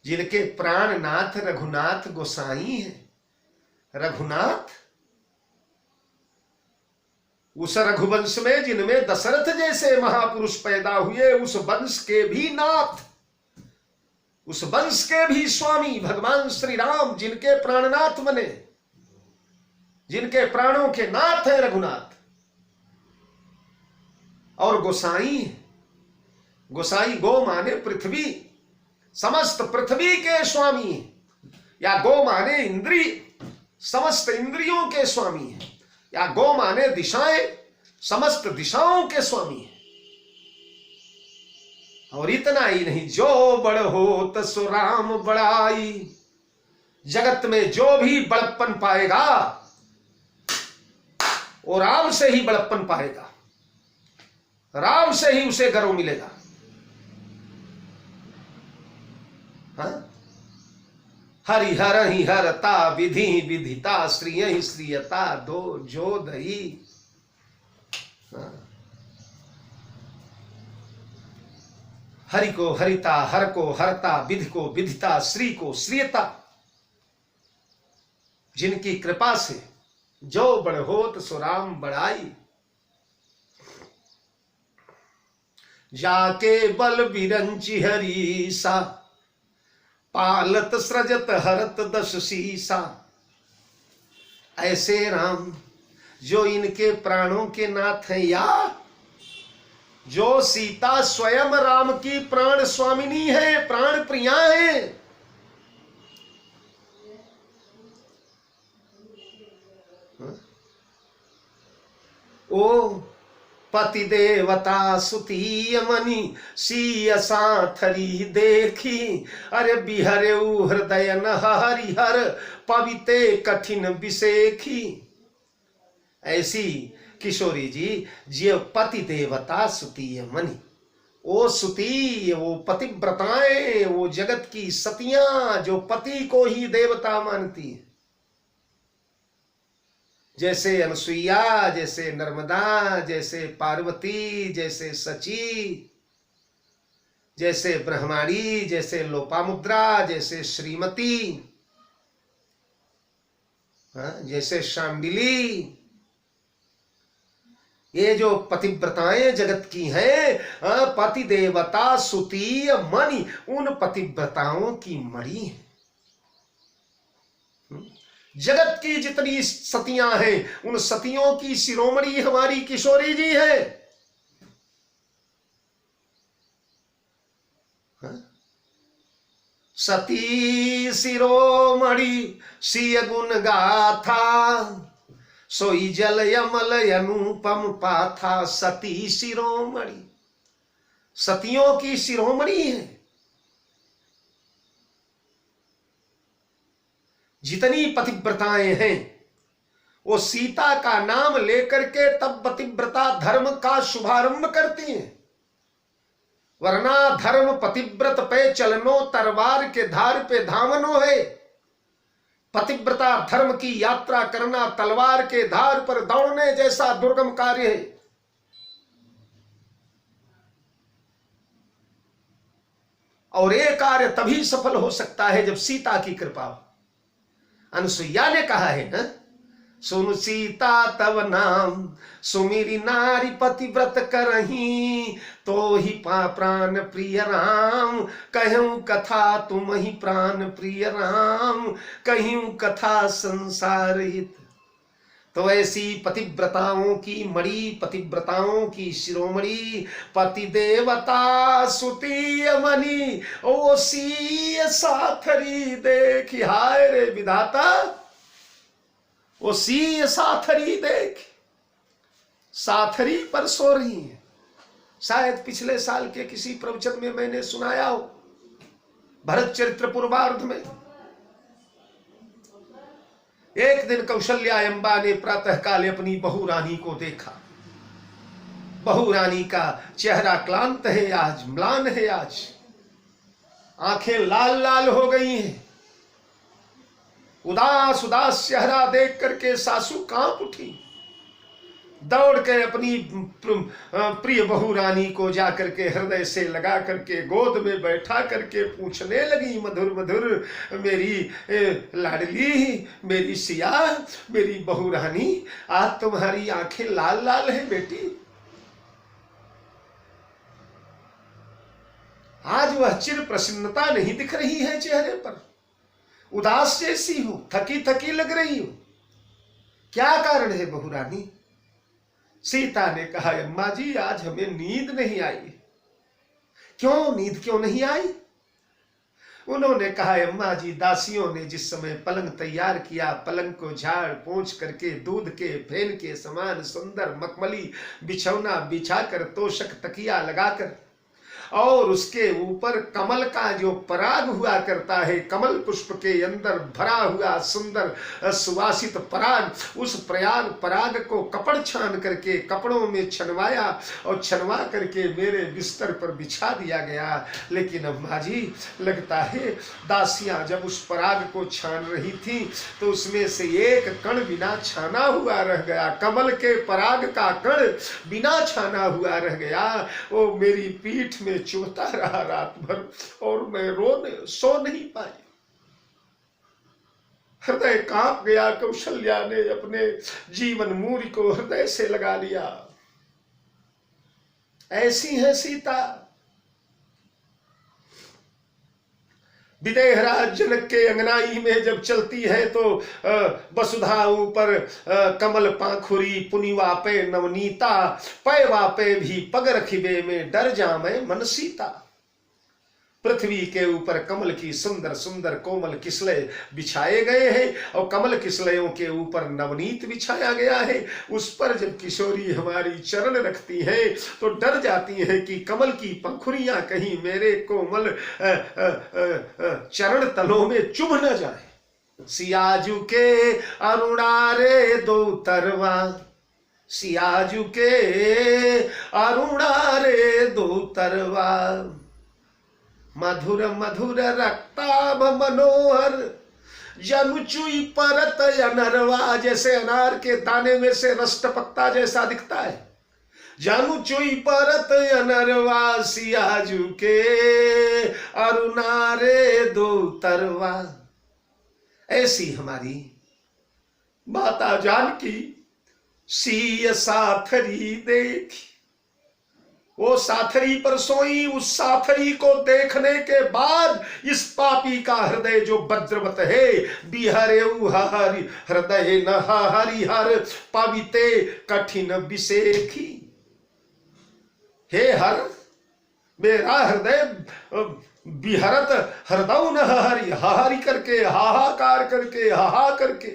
जिनके प्राणनाथ रघुनाथ गोसाई है। रघुनाथ उस रघुवंश में जिनमें दशरथ जैसे महापुरुष पैदा हुए, उस वंश के भी नाथ, उस वंश के भी स्वामी भगवान श्री राम, जिनके प्राणनाथ बने, जिनके प्राणों के नाथ है रघुनाथ। और गोसाई, गोसाई गो माने पृथ्वी, समस्त पृथ्वी के स्वामी, या गो माने इंद्री, समस्त इंद्रियों के स्वामी है, या गो माने दिशाएं, समस्त दिशाओं के स्वामी है। और इतना ही नहीं, जो बड़ होत सो राम बड़ाई। जगत में जो भी बड़प्पन पाएगा वो राम से ही बड़प्पन पाएगा, राम से ही उसे गर्व मिलेगा। हाँ? हरिहर ही हरता, विधि विधिता, श्रिय ही श्रियता, दो जो दही। हाँ? हरि को हरिता, हर को हरता, विधि को विधिता, श्री को श्रियता। जिनकी कृपा से जो बड़ होत सो राम बड़ाई। जाके बल बिरंची हरीसा, पालत सृजत हरत दश सीसा। ऐसे राम जो इनके प्राणों के नाथ हैं, या जो सीता स्वयं राम की प्राण स्वामिनी है, प्राण प्रिया है। ओ पति देवता सुतीय मणि, सीय साथरी देखी। अरे बिहरे हृदय न हरिहर, पविते कठिन विषेखी। ऐसी किशोरी जी, जो पति देवता सुतीय मणि, वो सुती, वो पतिव्रताएं, वो जगत की सतियां, जो पति को ही देवता मानती है। जैसे अनसुईया, जैसे नर्मदा, जैसे पार्वती, जैसे सची, जैसे ब्रह्माणी, जैसे लोपामुद्रा, जैसे श्रीमती, जैसे शांडिली। ये जो पतिव्रताएं जगत की हैं, पति देवता सुतीय मणि, उन पतिव्रताओं की मणि है। जगत की जितनी सतियां हैं, उन सतियों की शिरोमणि हमारी किशोरी जी है। सती शिरोमणि सिय गुण गाथा, सोई जल यमल अनुपम पाथा। सती शिरोमणि, सतियों की शिरोमणि है। जितनी पतिव्रताएं हैं, वो सीता का नाम लेकर के तब पतिव्रता धर्म का शुभारंभ करती हैं। वरना धर्म पतिव्रत पे चलनो, तरवार के धार पे धावनो है। पतिव्रता धर्म की यात्रा करना तलवार के धार पर दौड़ने जैसा दुर्गम कार्य है। और ये कार्य तभी सफल हो सकता है जब सीता की कृपा हो। अनुसुईया ने कहा है ना, सुन सीता तव नाम, सुमिरी नारी पतिव्रत करही, तो ही प्राण प्रिय राम। कहूं कथा तुम ही प्राण प्रिय राम, कहूं कथा संसार हित। तो ऐसी पतिव्रताओं की मणि, पतिव्रताओं की शिरोमणि, पति देवता सुतीय मणि, ओ सीय साथरी देखी। हाय रे विधाता, ओ सीय साथरी देख, साथरी पर सो रही है। शायद पिछले साल के किसी प्रवचन में मैंने सुनाया हो, भरत चरित्र पूर्वार्ध में। एक दिन कौशल्या अम्बा ने प्रातः काल अपनी बहू रानी को देखा। बहू रानी का चेहरा क्लांत है आज, म्लान है आज, आंखें लाल लाल हो गई हैं। उदास उदास चेहरा देख करके सासू कांप उठी। दौड़ के अपनी प्रिय बहू रानी को जाकर के हृदय से लगा करके गोद में बैठा करके पूछने लगी मधुर मधुर, मेरी लाडली, मेरी सिया, मेरी बहू रानी, आज तुम्हारी आंखें लाल लाल है बेटी। आज वह चिर प्रसन्नता नहीं दिख रही है चेहरे पर, उदास जैसी हो, थकी थकी लग रही हो, क्या कारण है बहू रानी? सीता ने कहा, अम्मा जी आज हमें नींद नहीं आई। क्यों, नींद क्यों नहीं आई? उन्होंने कहा, अम्मा जी दासियों ने जिस समय पलंग तैयार किया, पलंग को झाड़ पोंछ करके दूध के फेन के समान सुंदर मखमली बिछौना बिछाकर, तोशक तकिया लगाकर, और उसके ऊपर कमल का जो पराग हुआ करता है, कमल पुष्प के अंदर भरा हुआ सुंदर सुवासित पराग, उस पराग को कपड़ छान करके कपड़ों में छनवाया और छनवा करके मेरे बिस्तर पर बिछा दिया गया। लेकिन अम्मा जी लगता है दासियां जब उस पराग को छान रही थी तो उसमें से एक कण बिना छाना हुआ रह गया, कमल के पराग का कण बिना छाना हुआ रह गया। वो मेरी पीठ में चुभता रहा रात भर और मैं सो नहीं पाई। हृदय कांप गया। कौशल्या ने अपने जीवन मूरी को हृदय से लगा लिया। ऐसी है सीता। विदेहराज जनक के अंगनाई में जब चलती है तो वसुधा ऊपर कमल पाखुरी, पुनिवा पे नवनीता, पैवा पे भी पग रखिबे में डर जामे मन सीता। पृथ्वी के ऊपर कमल की सुंदर सुंदर कोमल किसले बिछाए गए हैं और कमल किसलयों के ऊपर नवनीत बिछाया गया है। उस पर जब किशोरी हमारी चरण रखती है तो डर जाती है कि कमल की पंखुड़ियां कहीं मेरे कोमल चरण तलों में चुभ न जाए। सियाजू के अरुणारे दो तरवा, सियाजू के अरुणारे दो तरवा, मधुर मधुर रक्ताभ मनोहर, जनु चुई परत अनरवा। जैसे अनार के दाने में से रस टपकता जैसा दिखता है, जानू चुई परत अनरवा, सियाजू के अरुणारे दो तरवा। ऐसी हमारी माता जानकी सीय साथरी देखी, वो साथरी पर सोई। उस साथरी को देखने के बाद इस पापी का हृदय जो वज्रवत है, बिहरे हरि हृदय न हरिहर पाविते कठिन विषेखी। हे हर, मेरा हृदय बिहरत हृदय न हरि, हाहारी करके, हाहाकार करके, हाहा करके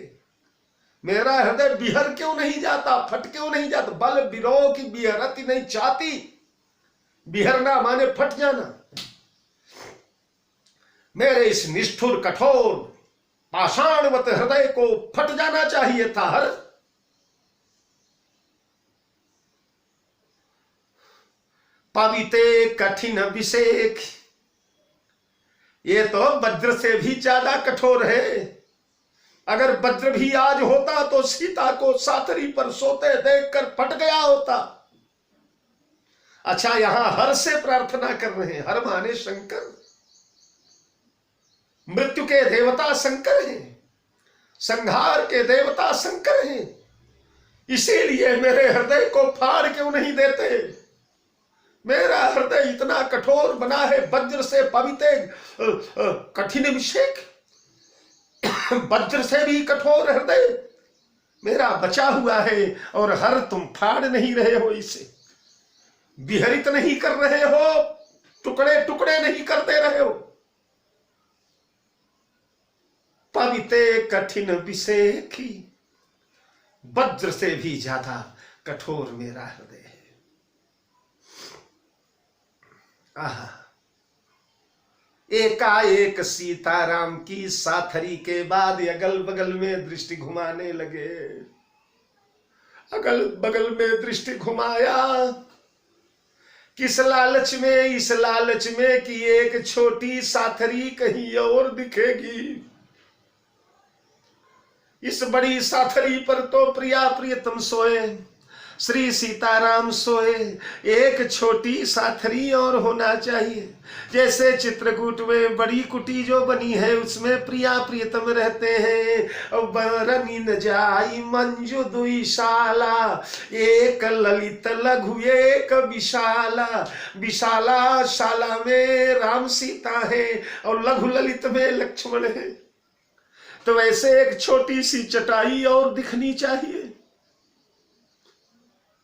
मेरा हृदय बिहर क्यों नहीं जाता, फट क्यों नहीं जाता? बल बिरो की बिहरती नहीं चाहती। बिहरना माने फट जाना। मेरे इस निष्ठुर कठोर पाषाणवत हृदय को फट जाना चाहिए था। हर पाविते कठिन विषेख, ये तो वज्र से भी ज्यादा कठोर है। अगर वज्र भी आज होता तो सीता को साथरी पर सोते देखकर फट गया होता। अच्छा, यहां हर से प्रार्थना कर रहे हैं। हर माने शंकर, मृत्यु के देवता शंकर हैं, संहार के देवता शंकर हैं। इसीलिए मेरे हृदय को फाड़ क्यों नहीं देते? मेरा हृदय इतना कठोर बना है, वज्र से पविते कठिन विषेक, वज्र से भी कठोर हृदय मेरा बचा हुआ है। और हर तुम फाड़ नहीं रहे हो, इसे विहरित नहीं कर रहे हो, टुकड़े टुकड़े नहीं कर दे रहे हो। पविते कठिन विषेखी, वज्र से भी ज्यादा कठोर मेरा हृदय है। आहा, एकाएक सीताराम की साथरी के बाद अगल बगल में दृष्टि घुमाने लगे। अगल बगल में दृष्टि घुमाया, किस लालच में? इस लालच में कि एक छोटी साथरी कहीं और दिखेगी। इस बड़ी साथरी पर तो प्रिया प्रियतम सोए, श्री सीताराम सोए, एक छोटी साथरी और होना चाहिए। जैसे चित्रकूट में बड़ी कुटी जो बनी है उसमें प्रिया प्रियतम रहते हैं। बरनी न जाई मंजू दुईशाला, एक ललित लघु एक विशाला। विशाला शाला में राम सीता है और लघु ललित में लक्ष्मण है। तो वैसे एक छोटी सी चटाई और दिखनी चाहिए।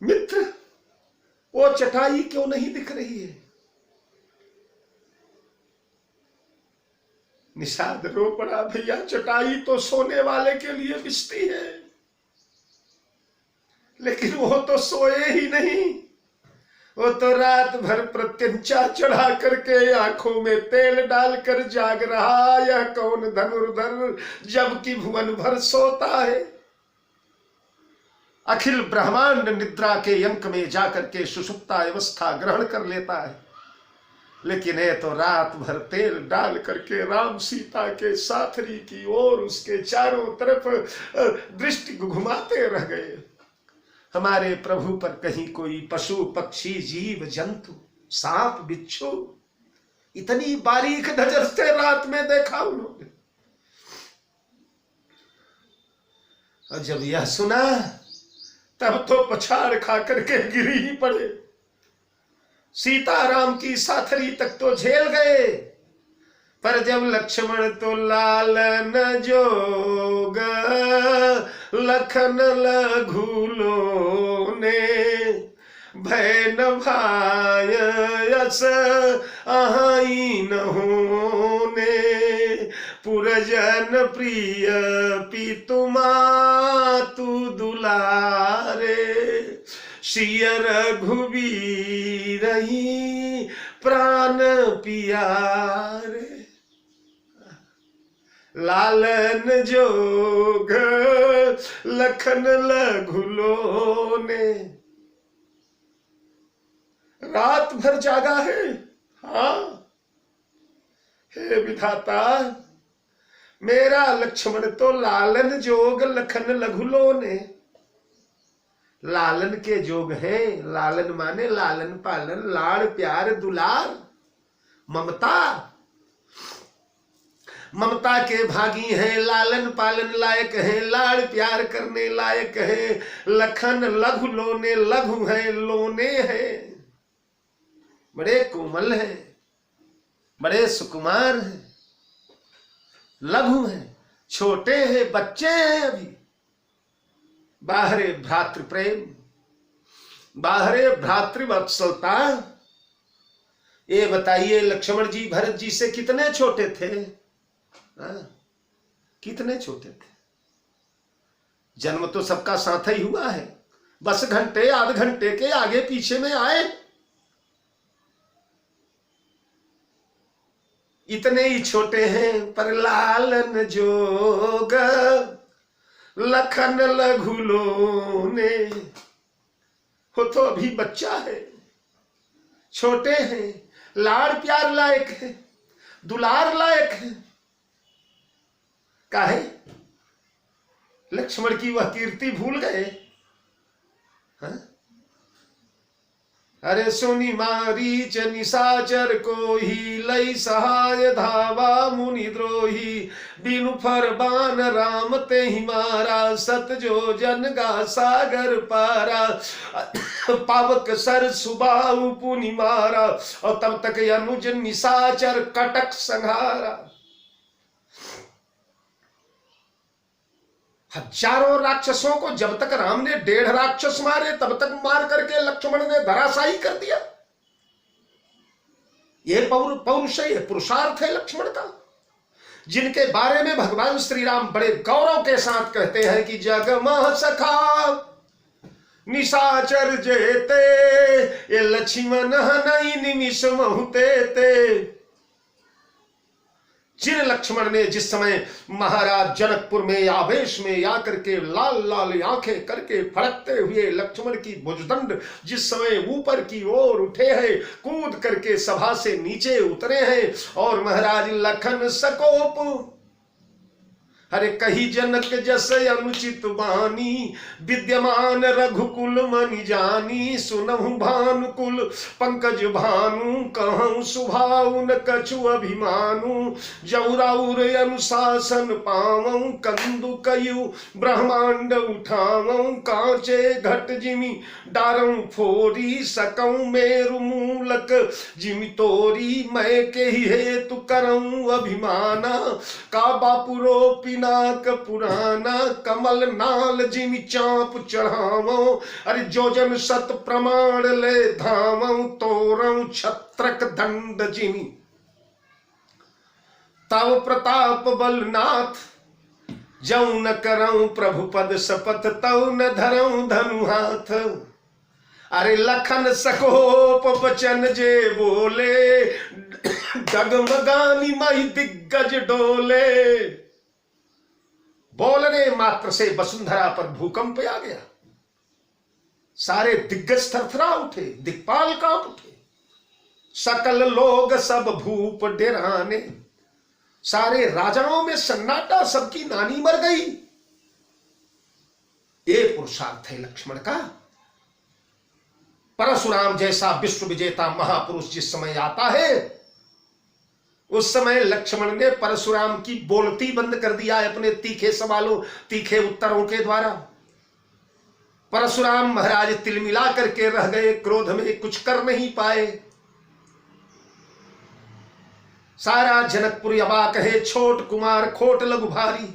मित्र, वो चटाई क्यों नहीं दिख रही है? निषाद रो पड़ा, भैया चटाई तो सोने वाले के लिए बिछती है, लेकिन वो तो सोए ही नहीं। वो तो रात भर प्रत्यंचा चढ़ा करके आंखों में तेल डालकर जाग रहा। यह कौन धनुर्धर जबकि भुवन भर सोता है। अखिल ब्रह्मांड निद्रा के यंक में जाकर के सुषुप्ता अवस्था ग्रहण कर लेता है, लेकिन ये तो रात भर तेल डाल करके राम सीता के साथरी की ओर उसके चारों तरफ दृष्टि घुमाते रह गए। हमारे प्रभु पर कहीं कोई पशु पक्षी जीव जंतु सांप बिच्छू इतनी बारीक नजर से रात में देखा उन्होंने। और जब यह सुना तब तो पछाड़ खा करके गिर ही पड़े। सीताराम की साथरी तक तो झेल गए, पर जब लक्ष्मण तो लालन जोग लखन लघु लोने, भय न भाय यस अहाई न होने, पुरजन प्रिय पितु मातु दुलारे, सिय रघुबीर प्राण पियारे। लालन जोग लखन लघु लोने। रात भर जागा है। हाँ, हे विधाता, मेरा लक्ष्मण तो लालन जोग लखन लघु लोने। लालन के जोग है। लालन माने लालन पालन, लाड़ प्यार दुलार ममता। ममता के भागी हैं, लालन पालन लायक है, लाड़ प्यार करने लायक है। लखन लघु लोने, लघु है लोने है, बड़े कोमल है, बड़े सुकुमार है। लघु है, छोटे हैं, बच्चे हैं अभी। बाहरे भ्रातृ प्रेम, बाहरे भ्रातृवत्सलता। ये बताइए लक्ष्मण जी भरत जी से कितने छोटे थे? कितने छोटे थे? जन्म तो सबका साथ ही हुआ है, बस घंटे आध घंटे के आगे पीछे में आए। इतने ही छोटे हैं, पर लालन जोग लखन लघु लोने। हो तो अभी बच्चा है, छोटे हैं, लाड़ प्यार लायक है, दुलार लायक है। काहे लक्ष्मण की वह कीर्ति भूल गए? हाँ? अरे सुनी मारीच निशाचर को ही लई सहाय धावा मुनि द्रोही। बिनु फर बान राम ते ही मारा, सत जो जन गा सागर पारा। पावक सर सुबाहु पुनि मारा, और तब तक अनुज निशाचर कटक संहारा। हजारों राक्षसों को जब तक राम ने 1.5 राक्षस मारे तब तक मार करके लक्ष्मण ने धराशायी कर दिया। यह पौरुष है, पुरुषार्थ है लक्ष्मण का, जिनके बारे में भगवान श्री राम बड़े गौरव के साथ कहते हैं कि जगमह सखा निशाचर जेते, ये लक्ष्मण नहीं निमिष महुते ते। जिन लक्ष्मण ने जिस समय महाराज जनकपुर में आवेश में आकर के लाल लाल आंखें करके फड़कते हुए लक्ष्मण की भुजदंड जिस समय ऊपर की ओर उठे हैं, कूद करके सभा से नीचे उतरे हैं, और महाराज लखन सकोप हरे कही जनक जस अनुचित बानी, विद्यमान रघुकुल मनि जानी। सुनहु भानुकुल पंकज भानु, कहूँ सुभाउ न कछु अभिमानु। जौराउर अनुशासन पावऊं, कंदु कयु ब्रह्मांड उठावऊं। कांचे घट जिमि डारऊं फोरी, सकऊं मेरु मूलक जिमि तोरी। मैं के ही हेतु करऊं अभिमाना, का बापुरो पिनाक पुराना। कमल नाल जिमि चाप चढ़ावो, अरे जोजन सत प्रमाण ले धावो। तोरऊं छत्रक दंड जिमि तव प्रताप बलनाथ। जऊ न करऊं प्रभु पद शपथ, तऊ न धरऊं धनु हाथ। अरे लखन सकोप बचन जे बोले, डगमगानी मई दिग्गज डोले। बोलने मात्र से वसुंधरा पर भूकंप आ गया। सारे दिग्गज थरथरा उठे, दिक्पाल कांप उठे। सकल लोग सब भूप डेराने, सारे राजाओं में सन्नाटा, सबकी नानी मर गई। ये पुरुषार्थ है लक्ष्मण का। परशुराम जैसा विश्व विजेता महापुरुष जिस समय आता है, उस समय लक्ष्मण ने परशुराम की बोलती बंद कर दिया है अपने तीखे सवालों, तीखे उत्तरों के द्वारा। परशुराम महाराज तिलमिला करके रह गए, क्रोध में कुछ कर नहीं पाए। सारा जनकपुर अबाक है, छोट कुमार खोट लघु भारी।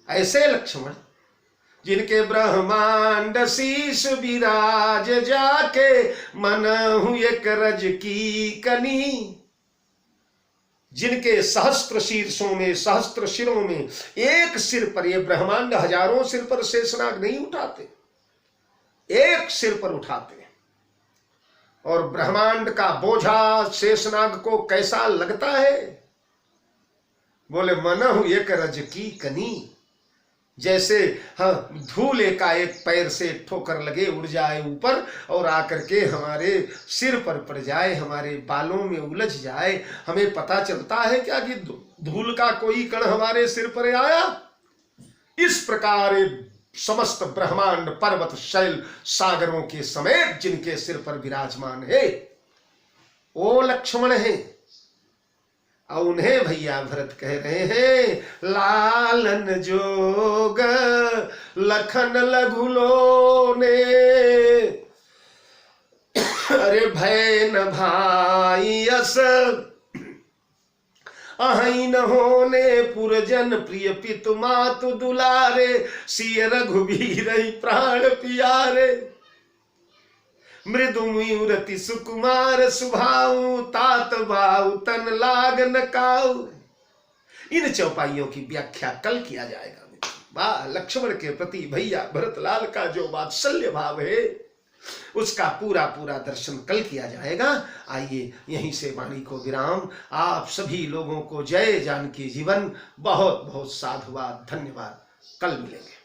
ऐसे लक्ष्मण जिनके ब्रह्मांड शीश विराज, जाके मनहु एक रज की कनी। जिनके सहस्त्र शीर्षों में, सहस्त्र शिरों में एक सिर पर, ये ब्रह्मांड हजारों सिर पर शेषनाग नहीं उठाते, एक सिर पर उठाते। और ब्रह्मांड का बोझा शेषनाग को कैसा लगता है? बोले मनहु एक रज की कनी। जैसे धूले का एक पैर से ठोकर लगे, उड़ जाए ऊपर और आकर के हमारे सिर पर पड़ जाए, हमारे बालों में उलझ जाए। हमें पता चलता है क्या कि धूल का कोई कण हमारे सिर पर आया? इस प्रकार समस्त ब्रह्मांड पर्वत शैल सागरों के समेत जिनके सिर पर विराजमान है, वो लक्ष्मण है। और उन्हें भैया भरत कह रहे हैं, लालन जोग लखन लघुलो ने। अरे भय न भाई अस अहि न होने, पुरजन प्रिय पितु मातु दुलारे। सिय रघुबीर प्राण पियारे, मृदु मयूरति सुकुमार सुभाऊ। तात बाऊ तन लाग न काऊ। इन चौपाइयों की व्याख्या कल किया जाएगा। वाह, लक्ष्मण के प्रति भैया भरतलाल का जो वात्सल्य भाव है, उसका पूरा पूरा दर्शन कल किया जाएगा। आइए यहीं से वाणी को विराम। आप सभी लोगों को जय जानकी जीवन। बहुत बहुत साधुवाद, धन्यवाद। कल मिलेंगे।